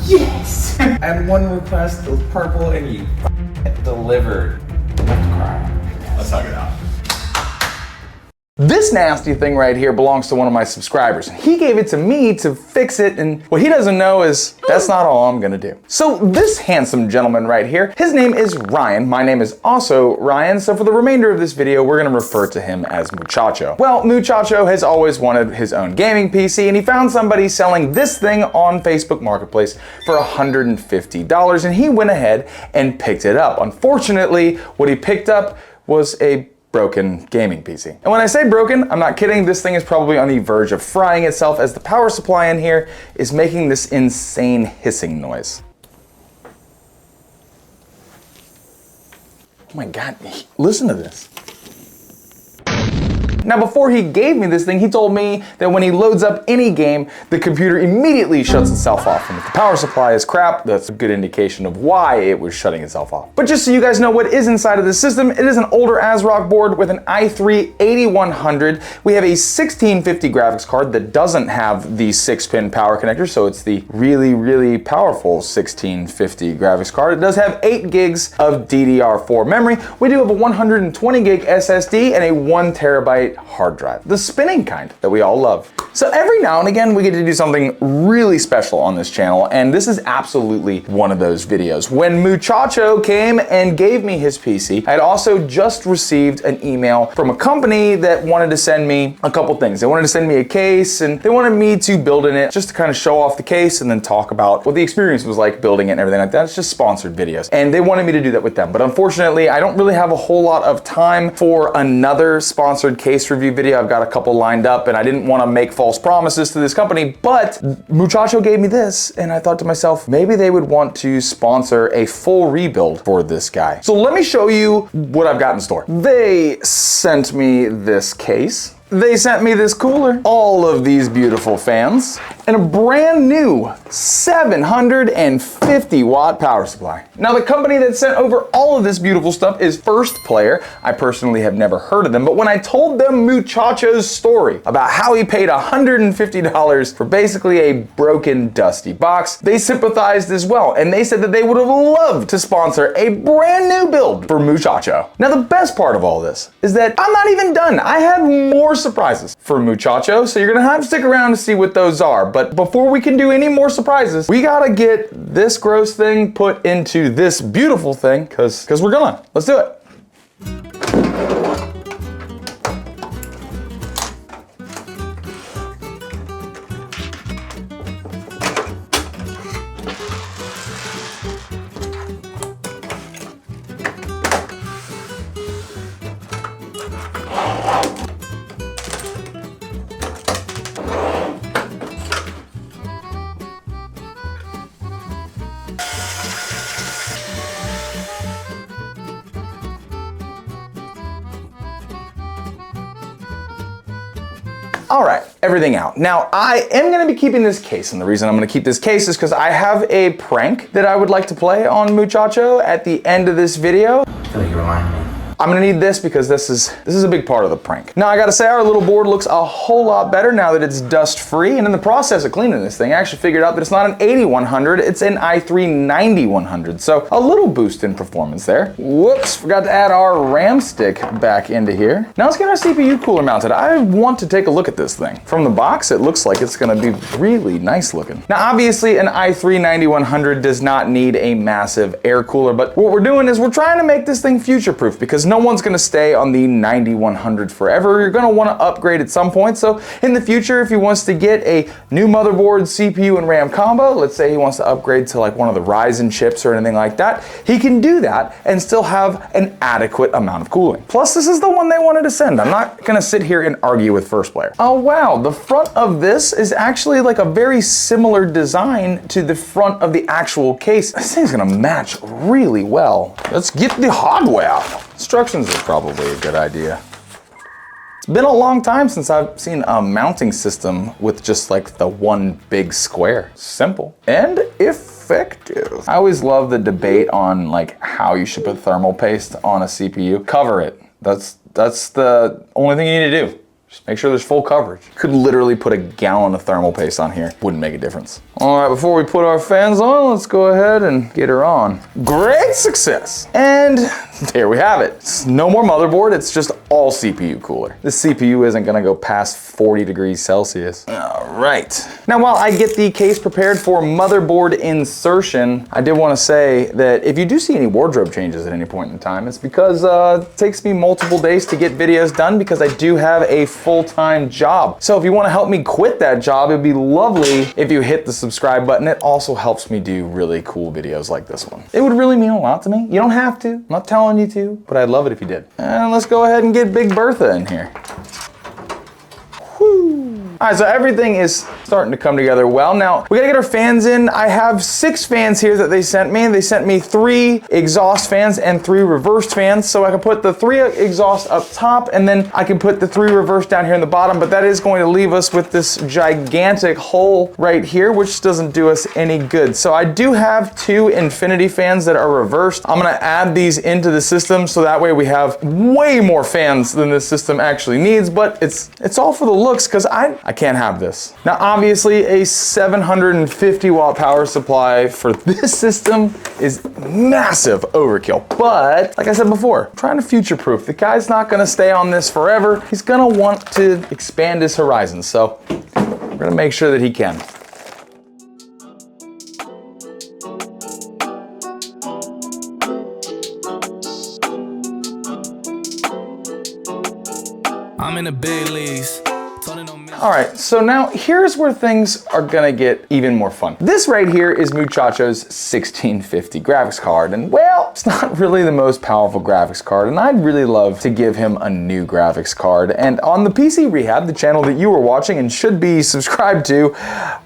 Yes! I had one request, it was purple, and you delivered. I have to cry. Let's hug it out. This nasty thing right here belongs to one of my subscribers. He gave it to me to fix it, and what he doesn't know is that's not all I'm gonna do. So this handsome gentleman right here, his name is Ryan. My name is also Ryan, so for the remainder of this video, we're gonna refer to him as Muchacho. Well, Muchacho has always wanted his own gaming PC, and he found somebody selling this thing on Facebook Marketplace for $150, and he went ahead and picked it up. Unfortunately, what he picked up was a broken gaming PC. And when I say broken, I'm not kidding. This thing is probably on the verge of frying itself as the power supply in here is making this insane hissing noise. Oh my God, listen to this. Now, before he gave me this thing, he told me that when he loads up any game, the computer immediately shuts itself off. And if the power supply is crap, that's a good indication of why it was shutting itself off. But just so you guys know what is inside of this system, it is an older ASRock board with an i3-8100. We have a 1650 graphics card that doesn't have the 6-pin power connector, so it's the really, really powerful 1650 graphics card. It does have 8 gigs of DDR4 memory. We do have a 120 gig SSD and a 1 terabyte hard drive, the spinning kind that we all love. So every now and again we get to do something really special on this channel, and this is absolutely one of those videos. When Muchacho came and gave me his PC, I had also just received an email from a company that wanted to send me a couple things. They wanted to send me a case, and they wanted me to build in it just to kind of show off the case and then talk about what the experience was like building it and everything like that. It's just sponsored videos, and they wanted me to do that with them. But unfortunately, I don't really have a whole lot of time for another sponsored case review video. I've got a couple lined up, and I didn't want to make false promises to this company, but Muchacho gave me this, and I thought to myself, maybe they would want to sponsor a full rebuild for this guy. So let me show you what I've got in store. They sent me this case. They sent me this cooler, all of these beautiful fans, and a brand new 750 watt power supply. Now, the company that sent over all of this beautiful stuff is First Player. I personally have never heard of them, but when I told them Muchacho's story about how he paid $150 for basically a broken, dusty box, they sympathized as well, and they said that they would have loved to sponsor a brand new build for Muchacho. Now, the best part of all this is that I'm not even done. I have more surprises for Muchacho, so you're gonna have to stick around to see what those are. But before we can do any more surprises, we gotta get this gross thing put into this beautiful thing, because we're gonna. Let's do it. All right, everything out. Now, I am gonna be keeping this case, and the reason I'm gonna keep this case is because I have a prank that I would like to play on Muchacho at the end of this video. I feel like you remind me. I'm gonna need this because this is a big part of the prank. Now, I gotta say, our little board looks a whole lot better now that it's dust-free, and in the process of cleaning this thing, I actually figured out that it's not an 8100, it's an i3-9100, so a little boost in performance there. Whoops, forgot to add our RAM stick back into here. Now let's get our CPU cooler mounted. I want to take a look at this thing. From the box, it looks like it's gonna be really nice looking. Now, obviously, an i3-9100 does not need a massive air cooler, but what we're doing is we're trying to make this thing future-proof, because no one's gonna stay on the 9100 forever. You're gonna wanna upgrade at some point. So in the future, if he wants to get a new motherboard, CPU, and RAM combo, let's say he wants to upgrade to like one of the Ryzen chips or anything like that, he can do that and still have an adequate amount of cooling. Plus, this is the one they wanted to send. I'm not gonna sit here and argue with First Player. Oh wow, the front of this is actually like a very similar design to the front of the actual case. This thing's gonna match really well. Let's get the hardware. Instructions is probably a good idea. It's been a long time since I've seen a mounting system with just like the one big square. Simple and effective. I always love the debate on like how you should put thermal paste on a CPU. Cover it. That's the only thing you need to do. Just make sure there's full coverage. You could literally put a gallon of thermal paste on here. Wouldn't make a difference. All right, before we put our fans on, let's go ahead and get her on. Great success. And there we have it. It's no more motherboard, it's just all CPU cooler. This CPU isn't gonna go past 40 degrees Celsius. All right. Now, while I get the case prepared for motherboard insertion, I did wanna say that if you do see any wardrobe changes at any point in time, it's because it takes me multiple days to get videos done because I do have a full-time job. So if you wanna help me quit that job, it'd be lovely if you hit the subscribe button. It also helps me do really cool videos like this one. It would really mean a lot to me. You don't have to, I'm not telling you to, but I'd love it if you did. And let's go ahead and get Big Bertha in here. Woo. All right, so everything is starting to come together well. Now, we gotta get our fans in. I have 6 fans here that they sent me. They sent me 3 exhaust fans and 3 reversed fans. So I can put the 3 exhaust up top and then I can put the 3 reversed down here in the bottom, but that is going to leave us with this gigantic hole right here, which doesn't do us any good. So I do have 2 infinity fans that are reversed. I'm gonna add these into the system so that way we have way more fans than this system actually needs, but it's all for the looks because I can't have this. Now, obviously a 750 watt power supply for this system is massive overkill. But like I said before, I'm trying to future proof. The guy's not gonna stay on this forever. He's gonna want to expand his horizons. So we're gonna make sure that he can. I'm in the big leagues. All right, so now here's where things are gonna get even more fun. This right here is Muchacho's 1650 graphics card, and well, it's not really the most powerful graphics card, and I'd really love to give him a new graphics card. And on the PC Rehab, the channel that you were watching and should be subscribed to,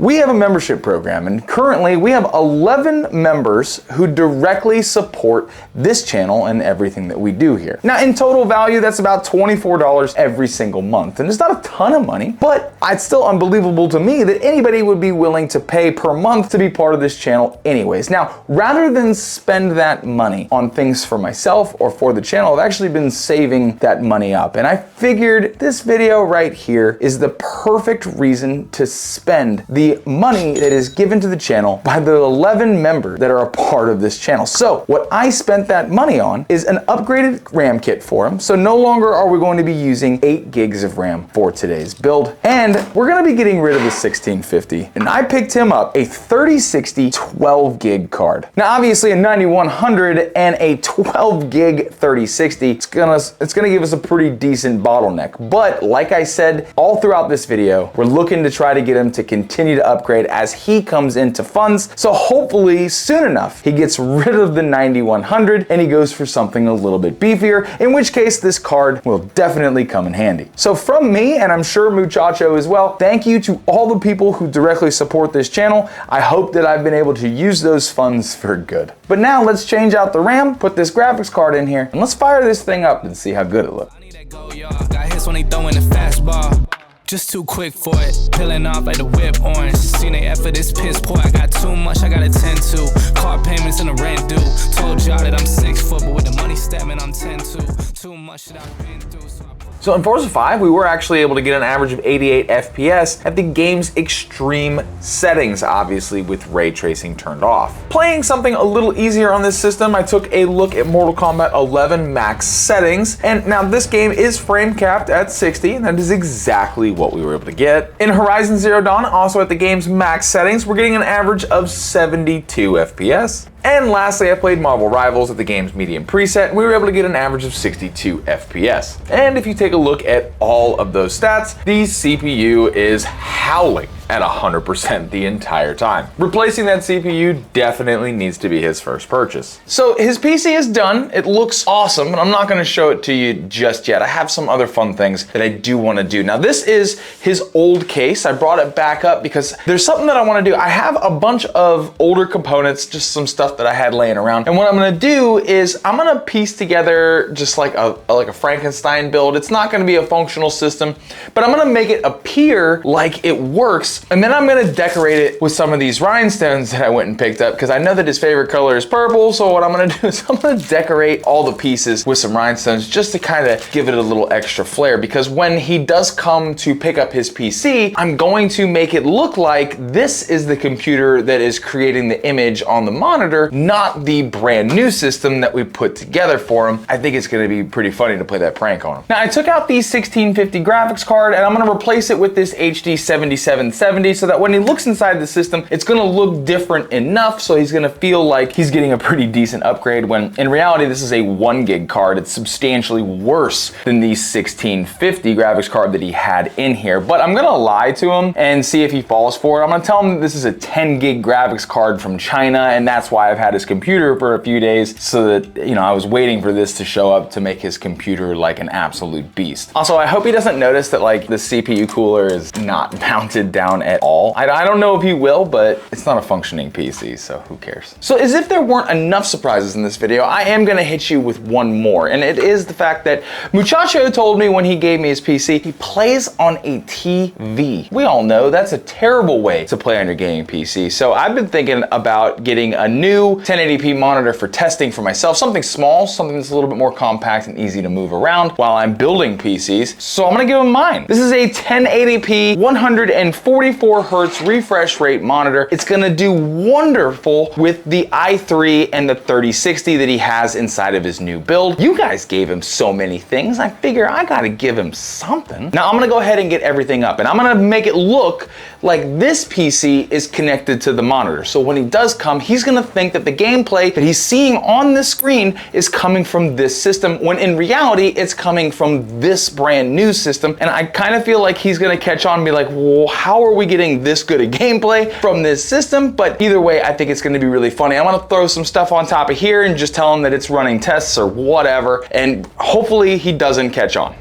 we have a membership program, and currently we have 11 members who directly support this channel and everything that we do here. Now, in total value, that's about $24 every single month, and it's not a ton of money, but it's still unbelievable to me that anybody would be willing to pay per month to be part of this channel anyways. Now, rather than spend that money on things for myself or for the channel, I've actually been saving that money up. And I figured this video right here is the perfect reason to spend the money that is given to the channel by the 11 members that are a part of this channel. So what I spent that money on is an upgraded RAM kit for him. So no longer are we going to be using 8 gigs of RAM for today's build. And we're gonna be getting rid of the 1650. And I picked him up a 3060 12 gig card. Now, obviously a 9100 and a 12 gig 3060, it's gonna give us a pretty decent bottleneck. But like I said, all throughout this video, we're looking to try to get him to continue to upgrade as he comes into funds. So hopefully soon enough, he gets rid of the 9100 and he goes for something a little bit beefier, in which case this card will definitely come in handy. So from me, and I'm sure Muchacho as well, thank you to all the people who directly support this channel. I hope that I've been able to use those funds for good. But now let's change out the RAM, put this graphics card in here, and let's fire this thing up and see how good it looks. I need that go, y'all. Got hits when they throwing the fastball. Just too quick for it. Peeling off like the whip orange. Seen they effort, this piss poor. I got too much, I gotta tend to. Car payments and the rent due. Told y'all that I'm 6 foot, but with the money statement, I'm 10-2. Too much that I've been through, so So in Forza 5, we were actually able to get an average of 88 FPS at the game's extreme settings, obviously with ray tracing turned off. Playing something a little easier on this system, I took a look at Mortal Kombat 11 max settings, and now this game is frame capped at 60, and that is exactly what we were able to get. In Horizon Zero Dawn, also at the game's max settings, we're getting an average of 72 FPS. And lastly, I played Marvel Rivals at the game's medium preset, and we were able to get an average of 62 FPS. And if you take a look at all of those stats, the CPU is howling at 100% the entire time. Replacing that CPU definitely needs to be his first purchase. So his PC is done. It looks awesome, but I'm not gonna show it to you just yet. I have some other fun things that I do wanna do. Now this is his old case. I brought it back up because there's something that I wanna do. I have a bunch of older components, just some stuff that I had laying around. And what I'm gonna do is I'm gonna piece together just like a Frankenstein build. It's not gonna be a functional system, but I'm gonna make it appear like it works Hertz. And then I'm gonna decorate it with some of these rhinestones that I went and picked up because I know that his favorite color is purple. So what I'm gonna do is I'm gonna decorate all the pieces with some rhinestones just to kind of give it a little extra flair, because when he does come to pick up his PC, I'm going to make it look like this is the computer that is creating the image on the monitor, not the brand new system that we put together for him. I think it's gonna be pretty funny to play that prank on him. Now I took out the 1650 graphics card and I'm gonna replace it with this HD 7770 so that when he looks inside the system, it's gonna look different enough so he's gonna feel like he's getting a pretty decent upgrade, when in reality this is a 1 gig card. It's substantially worse than the 1650 graphics card that he had in here. But I'm gonna lie to him and see if he falls for it. I'm gonna tell him that this is a 10 gig graphics card from China, and that's why I've had his computer for a few days, so that, you know, I was waiting for this to show up to make his computer like an absolute beast. Also, I hope he doesn't notice that like the CPU cooler is not mounted down at all. I don't know if he will, but it's not a functioning PC, so who cares? So as if there weren't enough surprises in this video, I am gonna hit you with one more, and it is the fact that Muchacho told me when he gave me his PC, he plays on a TV. We all know that's a terrible way to play on your gaming PC. So I've been thinking about getting a new 1080p monitor for testing for myself, something small, something that's a little bit more compact and easy to move around while I'm building PCs. So I'm gonna give him mine. This is a 1080p 144 hertz refresh rate monitor. It's gonna do wonderful with the i3 and the 3060 that he has inside of his new build. You guys gave him so many things, I figure I gotta give him something. Now I'm gonna go ahead and get everything up, and I'm gonna make it look like this PC is connected to the monitor. So when he does come, he's gonna think that the gameplay that he's seeing on this screen is coming from this system, when in reality, it's coming from this brand new system. And I kind of feel like he's gonna catch on and be like, well, how are we getting this good a gameplay from this system? But either way, I think it's gonna be really funny. I'm gonna throw some stuff on top of here and just tell him that it's running tests or whatever, and hopefully he doesn't catch on.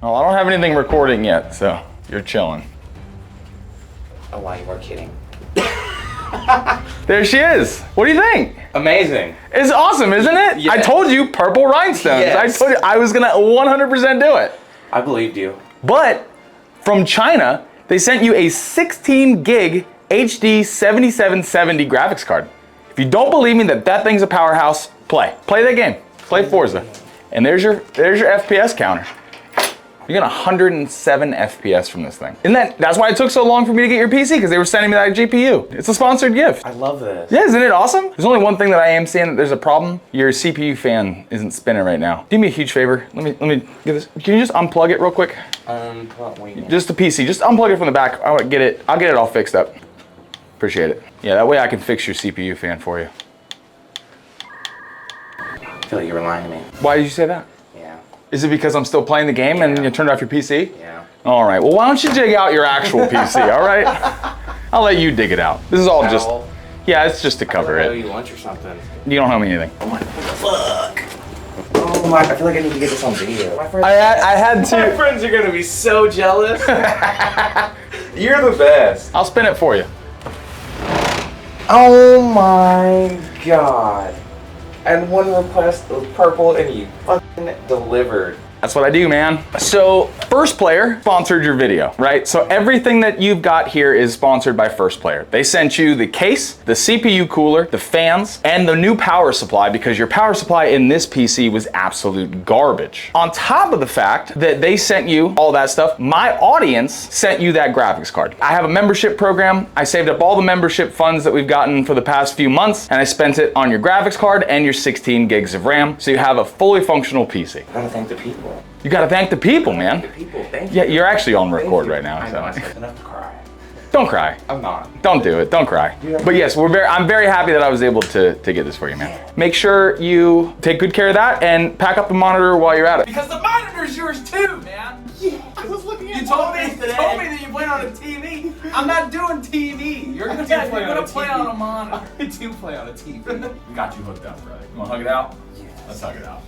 Well, I don't have anything recording yet, so you're chilling. Oh wow, you are kidding. There she is. What do you think? Amazing. It's awesome, isn't it? Yes. I told you, purple rhinestones. Yes. I told you I was gonna 100% do it. I believed you. But from China, they sent you a 16 gig HD 7770 graphics card. If you don't believe me that that thing's a powerhouse, play that game. Play Forza. And there's your FPS counter. You get 107 FPS from this thing. And that's why it took so long for me to get your PC, because they were sending me that GPU. It's a sponsored gift. I love this. Yeah, isn't it awesome? There's only one thing that I am seeing that there's a problem. Your CPU fan isn't spinning right now. Do me a huge favor. Let me get this. Can you just unplug it real quick? Just the PC. Just unplug it from the back. I'll get it all fixed up. Appreciate it. Yeah, that way I can fix your CPU fan for you. I feel like you were lying to me. Why did you say that? Yeah. Is it because I'm still playing the game and you turned off your PC? Yeah. All right, well, why don't you dig out your actual PC, all right? I'll let you dig it out. This is all just, yeah, it's just to cover I owe it. you lunch or something. You don't owe me anything. Oh my, what the fuck? Oh my, I feel like I need to get this on video. My friends, I had my to. friends are gonna be so jealous. You're the best. I'll spin it for you. Oh my god. And one request was purple and you fucking delivered. That's what I do, man. So First Player sponsored your video, right? So everything that you've got here is sponsored by First Player. They sent you the case, the CPU cooler, the fans, and the new power supply, because your power supply in this PC was absolute garbage. On top of the fact that they sent you all that stuff, my audience sent you that graphics card. I have a membership program. I saved up all the membership funds that we've gotten for the past few months, and I spent it on your graphics card and your 16 gigs of RAM, so you have a fully functional PC. I gotta thank the people. You gotta thank the people, man. The people, thank you. Yeah, you're actually on record right now, I know, so. I said enough to cry. Don't cry. I'm not. Don't do it. Don't cry. But yes, I'm very happy that I was able to get this for you, man. Make sure you take good care of that and pack up the monitor while you're at it. Because the monitor's yours too, man. Yeah. I was looking at you told me that you played on a TV. I'm not doing TV. You're gonna play on a monitor. I do play on a TV. We got you hooked up, brother. You wanna hug it out? Yes. Let's hug it out.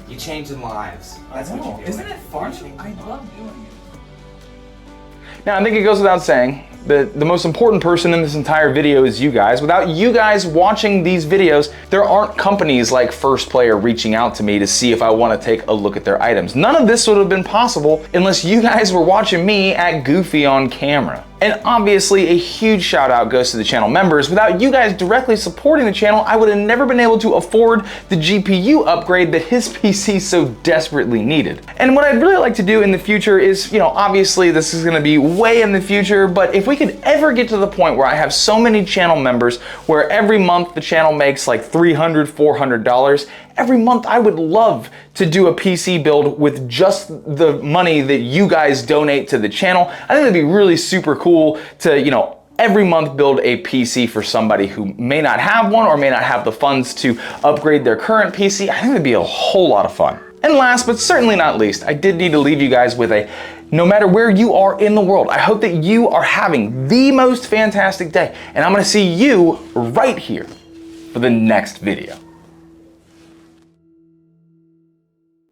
You changing lives. That's what you do. Isn't it fun? I love doing it. Now, I think it goes without saying The most important person in this entire video is you guys. Without you guys watching these videos, there aren't companies like First Player reaching out to me to see if I want to take a look at their items. None of this would have been possible unless you guys were watching me act goofy on camera. And obviously a huge shout out goes to the channel members. Without you guys directly supporting the channel, I would have never been able to afford the GPU upgrade that his PC so desperately needed. And what I'd really like to do in the future is, obviously this is gonna be way in the future, but if we could ever get to the point where I have so many channel members where every month the channel makes like $300, $400, every month I would love to do a PC build with just the money that you guys donate to the channel. I think that'd be really super cool to, every month build a PC for somebody who may not have one or may not have the funds to upgrade their current PC. I think it'd be a whole lot of fun. And last but certainly not least, I did need to leave you guys with no matter where you are in the world, I hope that you are having the most fantastic day. And I'm gonna see you right here for the next video.